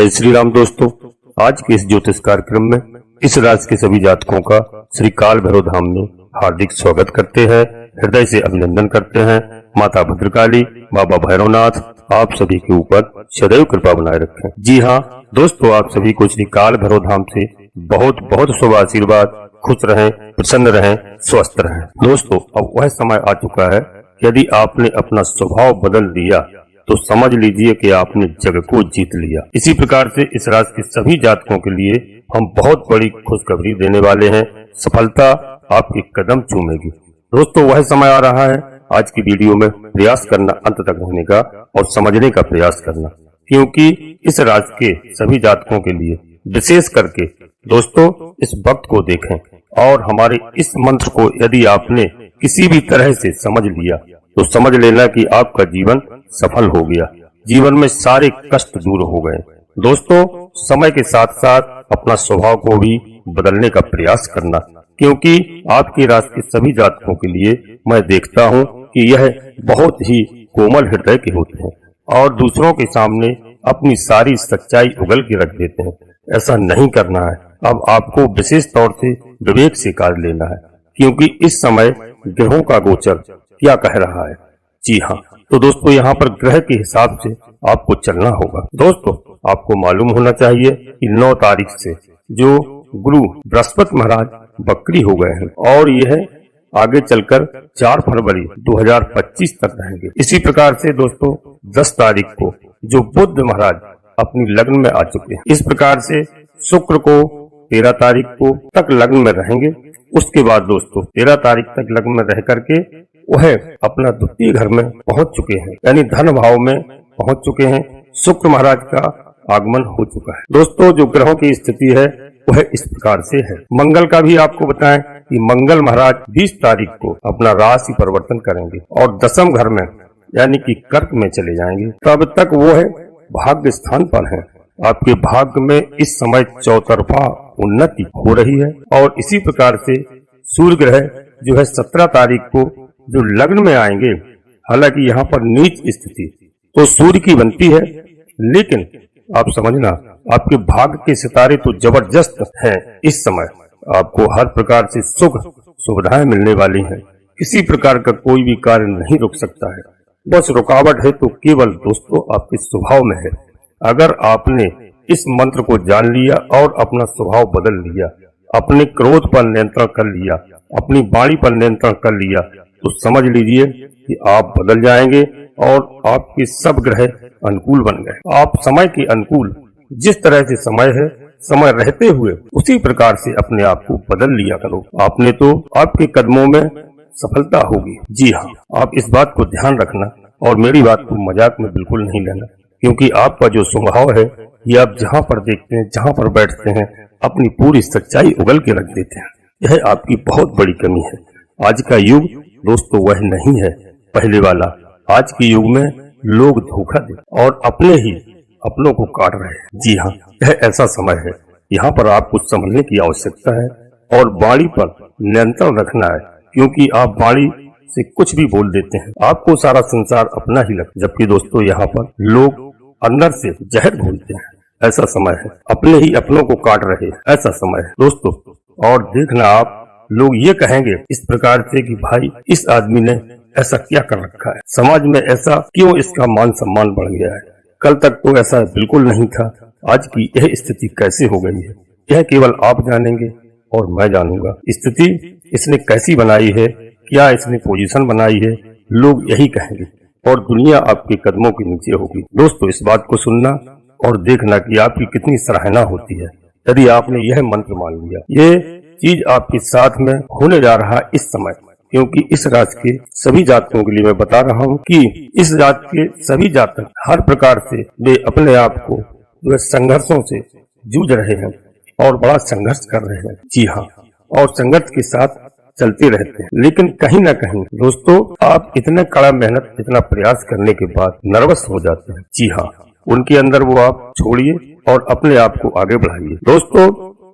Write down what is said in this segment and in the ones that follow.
जय श्री राम दोस्तों, आज के इस ज्योतिष कार्यक्रम में इस राशि के सभी जातकों का श्री काल भैरव धाम में हार्दिक स्वागत करते हैं, हृदय से अभिनंदन करते हैं। माता भद्रकाली, बाबा भैरवनाथ आप सभी के ऊपर सदैव कृपा बनाए रखें। जी हाँ दोस्तों, आप सभी को श्री काल भैरव धाम से बहुत बहुत शुभ आशीर्वाद। खुश रहें, प्रसन्न रहें, स्वस्थ रहें। दोस्तों, अब वह समय आ चुका है, यदि आपने अपना स्वभाव बदल दिया तो समझ लीजिए कि आपने जग को जीत लिया। इसी प्रकार से इस राशि के सभी जातकों के लिए हम बहुत बड़ी खुशखबरी देने वाले हैं। सफलता आपके कदम चूमेगी। दोस्तों, वह समय आ रहा है, आज की वीडियो में प्रयास करना अंत तक रहने का और समझने का प्रयास करना, क्योंकि इस राशि के सभी जातकों के लिए विशेष करके दोस्तों इस वक्त को देखें और हमारे इस मंत्र को यदि आपने किसी भी तरह से समझ लिया तो समझ लेना कि आपका जीवन सफल हो गया, जीवन में सारे कष्ट दूर हो गए। दोस्तों, समय के साथ साथ अपना स्वभाव को भी बदलने का प्रयास करना, क्योंकि आपकी राशि के सभी जातकों के लिए मैं देखता हूं कि यह बहुत ही कोमल हृदय के होते हैं और दूसरों के सामने अपनी सारी सच्चाई उगल के रख देते हैं। ऐसा नहीं करना है। अब आपको विशेष तौर से विवेक से कार्य लेना है, क्योंकि इस समय ग्रहों का गोचर क्या कह रहा है। जी हाँ, तो दोस्तों यहाँ पर ग्रह के हिसाब से आपको चलना होगा। दोस्तों, आपको मालूम होना चाहिए कि 9 तारीख से जो गुरु बृहस्पति महाराज बकरी हो गए हैं और यह आगे चलकर 4 फरवरी 2025 तक रहेंगे। इसी प्रकार से दोस्तों 10 तारीख को जो बुध महाराज अपनी लग्न में आ चुके हैं। इस प्रकार से शुक्र को 13 तारीख को तक लग्न में रहेंगे। उसके बाद दोस्तों 13 तारीख तक लग्न में रह करके वह अपना द्वितीय घर में पहुंच चुके हैं, यानी धन भाव में पहुंच चुके हैं। शुक्र महाराज का आगमन हो चुका है। दोस्तों, जो ग्रहों की स्थिति है वह इस प्रकार से है। मंगल का भी आपको बताएं कि मंगल महाराज 20 तारीख को अपना राशि परिवर्तन करेंगे और 10वें घर में यानी कि कर्क में चले जाएंगे। तब तक वो है भाग्य स्थान पर है। आपके भाग्य में इस समय चौतरफा उन्नति हो रही है। और इसी प्रकार से सूर्य ग्रह जो है 17 तारीख को जो लग्न में आएंगे, हालांकि यहाँ पर नीच स्थिति तो सूर्य की बनती है, लेकिन आप समझना आपके भाग्य के सितारे तो जबरदस्त हैं। इस समय आपको हर प्रकार से सुख सुविधाएं मिलने वाली हैं। किसी प्रकार का कोई भी कार्य नहीं रुक सकता है। बस रुकावट है तो केवल दोस्तों आपके स्वभाव में है। अगर आपने इस मंत्र को जान लिया और अपना स्वभाव बदल लिया, अपने क्रोध पर नियंत्रण कर लिया, अपनी वाणी पर नियंत्रण कर लिया, तो समझ लीजिए कि आप बदल जाएंगे और आपके सब ग्रह अनुकूल बन गए। आप समय के अनुकूल, जिस तरह से समय है, समय रहते हुए उसी प्रकार से अपने आप को बदल लिया करो। आपने तो आपके कदमों में सफलता होगी। जी हाँ, आप इस बात को ध्यान रखना और मेरी बात को मजाक में बिल्कुल नहीं लेना, क्योंकि आपका जो स्वभाव है ये आप जहाँ पर देखते हैं, जहाँ पर बैठते हैं, अपनी पूरी सच्चाई उगल के रख देते हैं। यह आपकी बहुत बड़ी कमी है। आज का युग दोस्तों वह नहीं है पहले वाला। आज के युग में लोग धोखा दे और अपने ही अपनों को काट रहे हैं। जी हाँ, यह ऐसा समय है, यहाँ पर आपको समझने की आवश्यकता है और वाणी पर नियंत्रण रखना है, क्योंकि आप वाणी से कुछ भी बोल देते हैं, आपको सारा संसार अपना ही लगता है। जबकि दोस्तों यहाँ पर लोग अंदर से जहर घोलते हैं। ऐसा समय है, अपने ही अपनों को काट रहे हैं, ऐसा समय है दोस्तों। और देखना आप लोग ये कहेंगे इस प्रकार से कि भाई इस आदमी ने ऐसा क्या कर रखा है, समाज में ऐसा क्यों इसका मान सम्मान बढ़ गया है, कल तक तो ऐसा बिल्कुल नहीं था, आज की यह स्थिति कैसे हो गई है। यह केवल आप जानेंगे और मैं जानूंगा। स्थिति इसने कैसी बनाई है, क्या इसने पोजीशन बनाई है, लोग यही कहेंगे और दुनिया आपके कदमों के नीचे होगी। दोस्तों, इस बात को सुनना और देखना कि आपकी कितनी सराहना होती है यदि आपने यह मंत्र मान लिया। ये चीज आपके साथ में होने जा रहा है इस समय, क्योंकि इस राशि के सभी जातकों के लिए मैं बता रहा हूँ कि इस राशि के सभी जातक हर प्रकार से वे अपने आप को जो संघर्षों से जूझ रहे हैं और बड़ा संघर्ष कर रहे हैं। जी हाँ, और संघर्ष के साथ चलते रहते हैं, लेकिन कहीं ना कहीं दोस्तों आप इतने कड़ा मेहनत, इतना प्रयास करने के बाद नर्वस हो जाते हैं। जी हाँ, उनके अंदर वो आप छोड़िए और अपने आप को आगे बढ़ाइए। दोस्तों,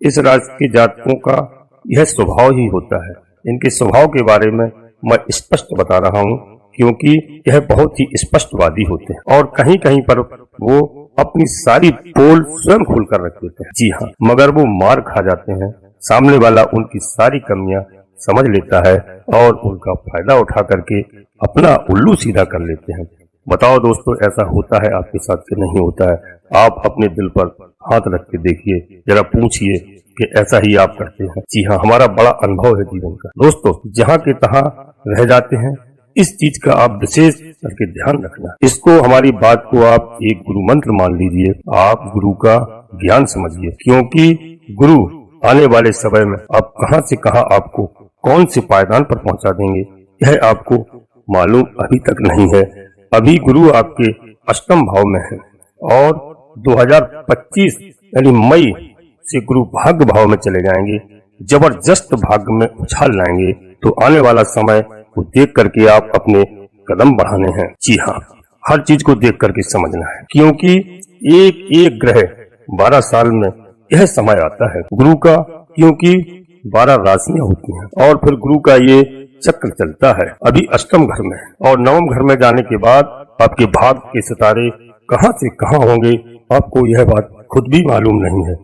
इस राशि के जातकों का यह स्वभाव ही होता है। इनके स्वभाव के बारे में मैं स्पष्ट बता रहा हूँ, क्योंकि यह बहुत ही स्पष्टवादी होते हैं और कहीं कहीं पर वो अपनी सारी पोल स्वयं खोलकर रख देते हैं। जी हाँ, मगर वो मार खा जाते हैं। सामने वाला उनकी सारी कमियां समझ लेता है और उनका फायदा उठा करके अपना उल्लू सीधा कर लेते हैं। बताओ दोस्तों, ऐसा होता है आपके साथ कि नहीं होता है? आप अपने दिल पर हाथ रख के देखिए, जरा पूछिए कि ऐसा ही आप करते हैं। जी हाँ, हमारा बड़ा अनुभव है जीवन का। दोस्तों, जहाँ के तहाँ रह जाते हैं, इस चीज का आप विशेष करके ध्यान रखना। इसको, हमारी बात को आप एक गुरु मंत्र मान लीजिए। आप गुरु का ज्ञान समझिए, क्योंकि गुरु आने वाले समय में आप कहां से कहां आपको कौन से पायदान पर पहुंचा देंगे, यह आपको मालूम अभी तक नहीं है। अभी गुरु आपके अष्टम भाव में है और 2025 यानी मई से गुरु भाग्य भाव में चले जाएंगे। जबरदस्त भाग्य में उछाल लाएंगे। तो आने वाला समय को देख करके आप अपने कदम बढ़ाने हैं। जी हाँ, हर चीज को देख करके समझना है, क्योंकि एक एक ग्रह 12 साल में यह समय आता है गुरु का, क्योंकि 12 राशियां होती हैं और फिर गुरु का ये चक्र चलता है। अभी अष्टम घर में और नवम घर में जाने के बाद आपके भाग्य के सितारे कहां से कहां होंगे, आपको यह बात खुद भी मालूम नहीं है।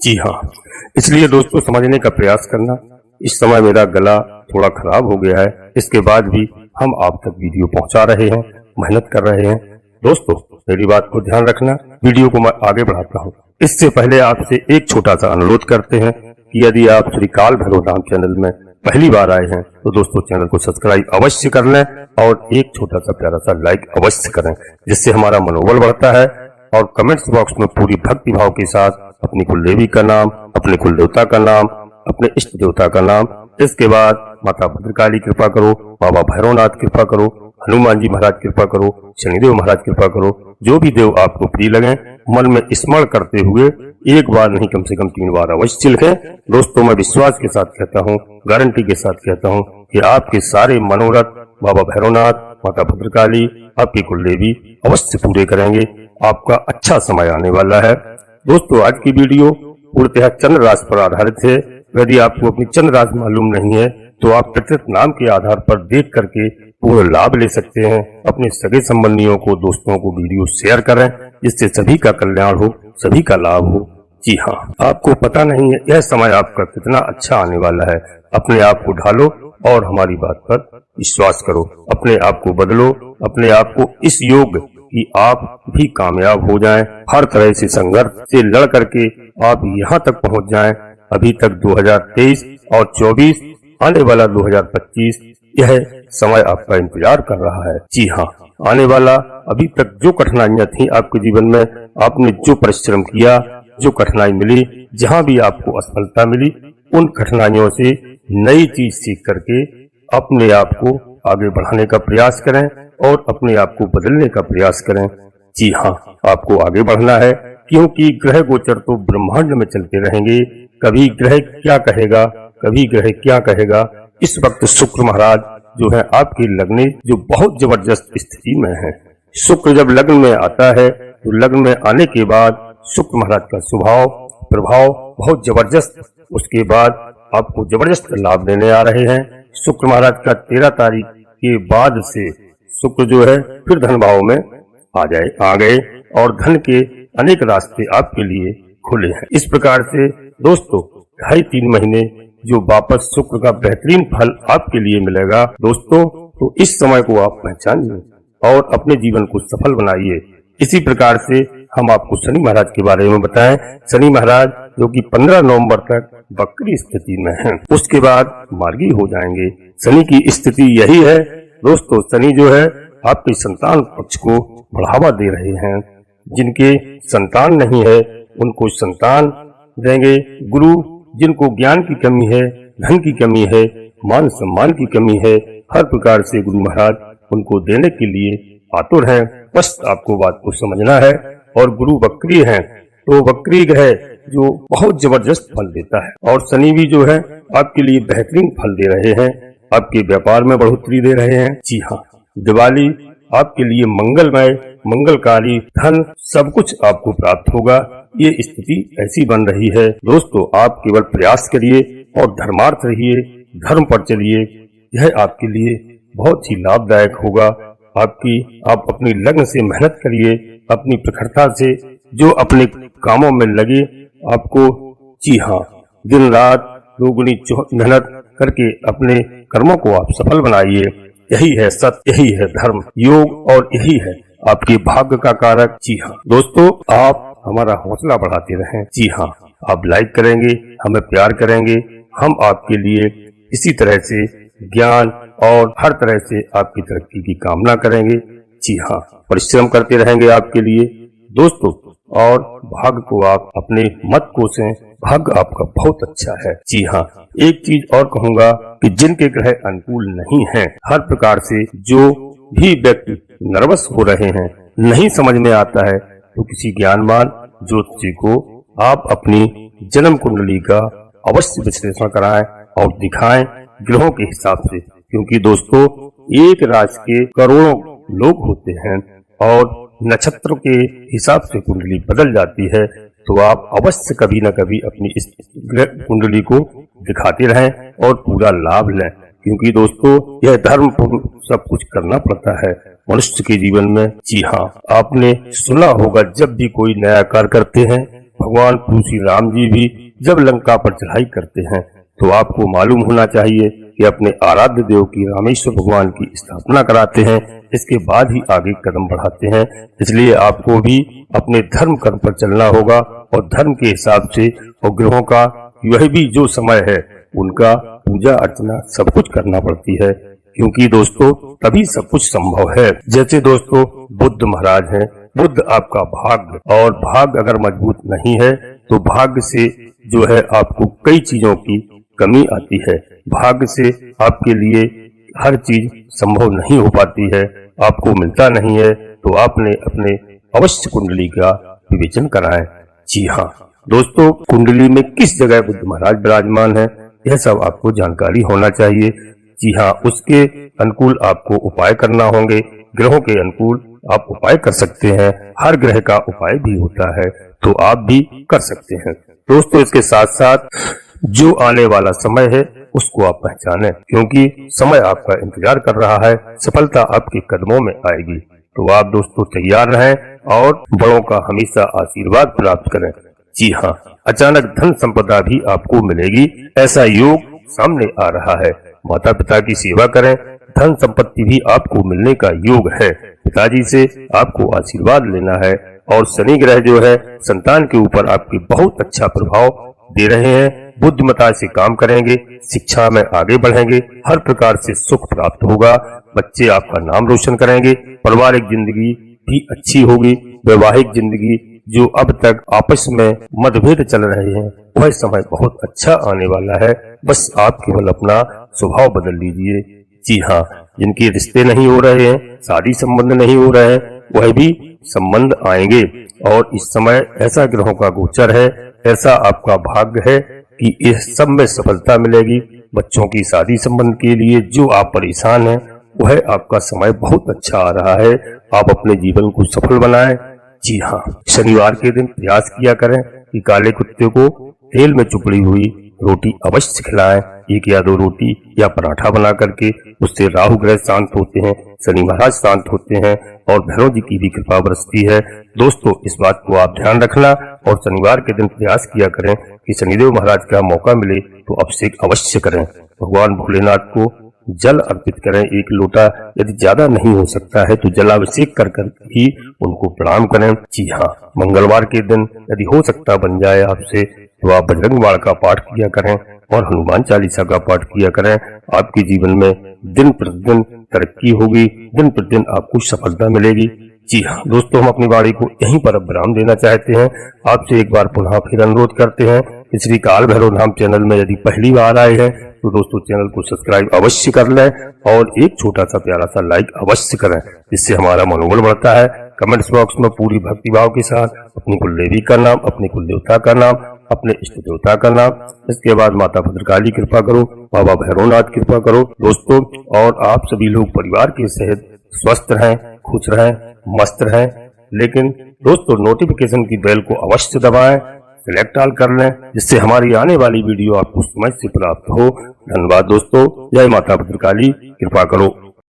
जी हाँ, इसलिए दोस्तों समझने का प्रयास करना। इस समय मेरा गला थोड़ा खराब हो गया है, इसके बाद भी हम आप तक वीडियो पहुंचा रहे हैं, मेहनत कर रहे हैं। दोस्तों, मेरी बात को ध्यान रखना। वीडियो को मैं आगे बढ़ाता हूं, इससे पहले आपसे एक छोटा सा अनुरोध करते हैं कि यदि आप श्री काल भैरव धाम चैनल में पहली बार आए हैं तो दोस्तों चैनल को सब्सक्राइब अवश्य कर लें और एक छोटा सा प्यारा सा लाइक अवश्य करें, जिससे हमारा मनोबल बढ़ता है। और कमेंट्स बॉक्स में पूरी भक्ति भाव के साथ अपनी कुल देवी का नाम, अपने कुल देवता का नाम, अपने इष्ट देवता का नाम, इसके बाद माता भद्रकाली कृपा करो, बाबा भैरवनाथ कृपा करो, हनुमान जी महाराज कृपा करो, शनिदेव महाराज कृपा करो, जो भी देव आपको प्रिय लगे मन में स्मरण करते हुए एक बार नहीं कम से कम 3 बार अवश्य लिखें। दोस्तों, मैं विश्वास के साथ कहता हूँ, गारंटी के साथ कहता हूँ कि आपके सारे मनोरथ बाबा भैरवनाथ, माता भद्रकाली, आपकी कुल देवी अवश्य पूरे करेंगे। आपका अच्छा समय आने वाला है। दोस्तों, आज की वीडियो पूर्णतः चंद्र राशि पर आधारित है। यदि आपको अपनी चंद्र राशि मालूम नहीं है तो आप प्रकृत नाम के आधार पर देख करके पूर्ण लाभ ले सकते हैं। अपने सगे संबंधियों को, दोस्तों को वीडियो शेयर करें, जिससे सभी का कल्याण हो, सभी का लाभ हो। जी हाँ, आपको पता नहीं है यह समय आपका कितना अच्छा आने वाला है। अपने आप को ढालो और हमारी बात पर विश्वास करो। अपने आप को बदलो, अपने आप को इस योग कि आप भी कामयाब हो जाएं। हर तरह से संघर्ष से लड़ करके आप यहाँ तक पहुँच जाएं। अभी तक 2023 और 24, आने वाला 2025, यह समय आपका इंतजार कर रहा है। जी हाँ, आने वाला अभी तक जो कठिनाइयां थी आपके जीवन में, आपने जो परिश्रम किया, जो कठिनाई मिली, जहाँ भी आपको असफलता मिली, उन कठिनाइयों से नई चीज सीख करके अपने आप को आगे बढ़ाने का प्रयास करें और अपने आप को बदलने का प्रयास करें। जी हाँ, आपको आगे बढ़ना है, क्योंकि ग्रह गोचर तो ब्रह्मांड में चलते रहेंगे। कभी ग्रह क्या कहेगा, कभी ग्रह क्या कहेगा। इस वक्त शुक्र महाराज जो है आपके लग्न, जो बहुत जबरदस्त स्थिति में है। शुक्र जब लग्न में आता है तो लग्न में आने के बाद शुक्र महाराज का स्वभाव प्रभाव बहुत जबरदस्त, उसके बाद आपको जबरदस्त लाभ देने आ रहे हैं। शुक्र महाराज का 13 तारीख के बाद से शुक्र जो है फिर धन भाव में आ गए और धन के अनेक रास्ते आपके लिए खुले हैं। इस प्रकार से दोस्तों 2.5-3 महीने जो वापस शुक्र का बेहतरीन फल आपके लिए मिलेगा दोस्तों, तो इस समय को आप पहचानिए और अपने जीवन को सफल बनाइए। इसी प्रकार से हम आपको शनि महाराज के बारे में बताएं। शनि महाराज जो कि 15 नवंबर तक वक्री स्थिति में हैं, उसके बाद मार्गी हो जाएंगे। शनि की स्थिति यही है दोस्तों। शनि जो है आपके संतान पक्ष को बढ़ावा दे रहे हैं। जिनके संतान नहीं है उनको संतान देंगे। गुरु जिनको ज्ञान की कमी है, धन की कमी है, मान सम्मान की कमी है, हर प्रकार से गुरु महाराज उनको देने के लिए आतुर हैं। बस आपको बात को समझना है। और गुरु वक्री हैं तो वक्री ग्रह जो बहुत जबरदस्त फल देता है, और शनि भी जो है आपके लिए बेहतरीन फल दे रहे हैं, आपके व्यापार में बढ़ोतरी दे रहे हैं। जी हाँ, दिवाली आपके लिए मंगलमय, मंगलकारी, धन सब कुछ आपको प्राप्त होगा। ये स्थिति ऐसी बन रही है दोस्तों। आप केवल प्रयास करिए और धर्मार्थ रहिए, धर्म पर चलिए, यह आपके लिए बहुत ही लाभदायक होगा। आप अपनी लगन से मेहनत करिए, अपनी प्रखरता से जो अपने कामों में लगे आपको, जी हाँ, दिन रात दोगुनी मेहनत करके अपने कर्मों को आप सफल बनाइए। यही है सत्य, यही है धर्म, योग, और यही है आपके भाग्य का कारक। जी हाँ दोस्तों, आप हमारा हौसला बढ़ाते रहें। जी हाँ, आप लाइक करेंगे, हमें प्यार करेंगे, हम आपके लिए इसी तरह से ज्ञान और हर तरह से आपकी तरक्की की कामना करेंगे। जी हाँ, परिश्रम करते रहेंगे आपके लिए दोस्तों, और भाग्य को आप अपने मत कोसें, भाग्य आपका बहुत अच्छा है। जी हाँ, एक चीज और कहूँगा कि जिनके ग्रह अनुकूल नहीं हैं, हर प्रकार से जो भी व्यक्ति नर्वस हो रहे हैं, नहीं समझ में आता है, तो किसी ज्ञानवान ज्योतिषी को आप अपनी जन्म कुंडली का अवश्य विश्लेषण कराएं और दिखाएं ग्रहों के हिसाब से, क्योंकि दोस्तों एक राशि के करोड़ों लोग होते हैं और नक्षत्र के हिसाब से कुंडली बदल जाती है। तो आप अवश्य कभी न कभी अपनी इस कुंडली को दिखाते रहें और पूरा लाभ लें, क्योंकि दोस्तों यह धर्म सब कुछ करना पड़ता है मनुष्य के जीवन में। जी हाँ, आपने सुना होगा जब भी कोई नया कार्य करते हैं, भगवान श्री राम जी भी जब लंका पर चढ़ाई करते हैं, तो आपको मालूम होना चाहिए कि अपने आराध्य देव की रामेश्वर भगवान की स्थापना कराते हैं, इसके बाद ही आगे कदम बढ़ाते हैं। इसलिए आपको भी अपने धर्म कर्म पर चलना होगा और धर्म के हिसाब से, और ग्रहों का वह भी जो समय है उनका पूजा अर्चना सब कुछ करना पड़ती है, क्योंकि दोस्तों तभी सब कुछ संभव है। जैसे दोस्तों बुद्ध महाराज हैं, बुद्ध आपका भाग्य, और भाग्य अगर मजबूत नहीं है तो भाग्य से जो है आपको कई चीजों की कमी आती है, भाग्य से आपके लिए हर चीज संभव नहीं हो पाती है, आपको मिलता नहीं है। तो आपने अपने अवश्य कुंडली का विवेचन कराएं। जी हाँ दोस्तों, कुंडली में किस जगह बुद्ध महाराज विराजमान है, यह सब आपको जानकारी होना चाहिए। जी हाँ, उसके अनुकूल आपको उपाय करना होंगे। ग्रहों के अनुकूल आप उपाय कर सकते हैं, हर ग्रह का उपाय भी होता है, तो आप भी कर सकते हैं दोस्तों। इसके साथ साथ जो आने वाला समय है उसको आप पहचानें, क्योंकि समय आपका इंतजार कर रहा है, सफलता आपके कदमों में आएगी। तो आप दोस्तों तैयार रहें और बड़ों का हमेशा आशीर्वाद प्राप्त करें। जी हाँ, अचानक धन संपदा भी आपको मिलेगी, ऐसा योग सामने आ रहा है। माता पिता की सेवा करें, धन संपत्ति भी आपको मिलने का योग है। पिताजी से आपको आशीर्वाद लेना है, और शनि ग्रह जो है संतान के ऊपर आपके बहुत अच्छा प्रभाव दे रहे हैं। बुद्धिमता से काम करेंगे, शिक्षा में आगे बढ़ेंगे, हर प्रकार से सुख प्राप्त होगा, बच्चे आपका नाम रोशन करेंगे, पारिवारिक जिंदगी भी अच्छी होगी। वैवाहिक जिंदगी जो अब तक आपस में मतभेद चल रहे हैं, वह समय बहुत अच्छा आने वाला है। बस आप केवल अपना स्वभाव बदल लीजिए। जी हाँ, जिनके रिश्ते नहीं हो रहे हैं, शादी संबंध नहीं हो रहे हैं, वह भी संबंध आएंगे। और इस समय ऐसा ग्रहों का गोचर है, ऐसा आपका भाग्य है कि इस सब में सफलता मिलेगी। बच्चों की शादी संबंध के लिए जो आप परेशान हैं, वह आपका समय बहुत अच्छा आ रहा है। आप अपने जीवन को सफल बनाएं। जी हाँ, शनिवार के दिन प्रयास किया करें कि काले कुत्ते को तेल में चुपड़ी हुई रोटी अवश्य खिलाएं। 1 या 2 रोटी या पराठा बना करके, उससे राहु ग्रह शांत होते हैं, शनि महाराज शांत होते हैं और भैरव जी की भी कृपा बरसती है। दोस्तों इस बात को आप ध्यान रखना और शनिवार के दिन प्रयास किया करें कि शनिदेव महाराज का मौका मिले तो अभिषेक अवश्य करें। भगवान भोलेनाथ को जल अर्पित करें 1 लोटा, यदि ज्यादा नहीं हो सकता है तो जलाभिषेक कर ही उनको प्रणाम करें। जी हाँ, मंगलवार के दिन यदि हो सकता बन जाए आपसे तो आप बजरंग बाण का पाठ किया करें और हनुमान चालीसा का पाठ किया करें। आपके जीवन में दिन प्रतिदिन तरक्की होगी, दिन प्रतिदिन आपको सफलता मिलेगी। जी हाँ दोस्तों, हम अपनी वाणी को यहीं पर विराम देना चाहते हैं। आपसे एक बार पुनः फिर अनुरोध करते हैं कि श्री काल भैरव धाम चैनल में यदि पहली बार आए हैं तो दोस्तों चैनल को सब्सक्राइब अवश्य कर लें और एक छोटा सा प्यारा सा लाइक अवश्य करें, जिससे हमारा मनोबल बढ़ता है। कमेंट्स बॉक्स में पूरी भक्तिभाव के साथ अपनी कुल देवी का नाम, अपने कुल देवता का नाम, अपने इष्ट देवता का नाम, इसके बाद माता भद्रकाली कृपा करो, बाबा भैरवनाथ कृपा करो दोस्तों। और आप सभी लोग परिवार के सहित स्वस्थ रहें, खुश रहें, मस्त रहें। लेकिन दोस्तों नोटिफिकेशन की बेल को अवश्य दबाएं, सिलेक्ट ऑल कर लें, जिससे हमारी आने वाली वीडियो आपको समय से प्राप्त हो। धन्यवाद दोस्तों, जय माता भद्रकाली कृपा करो।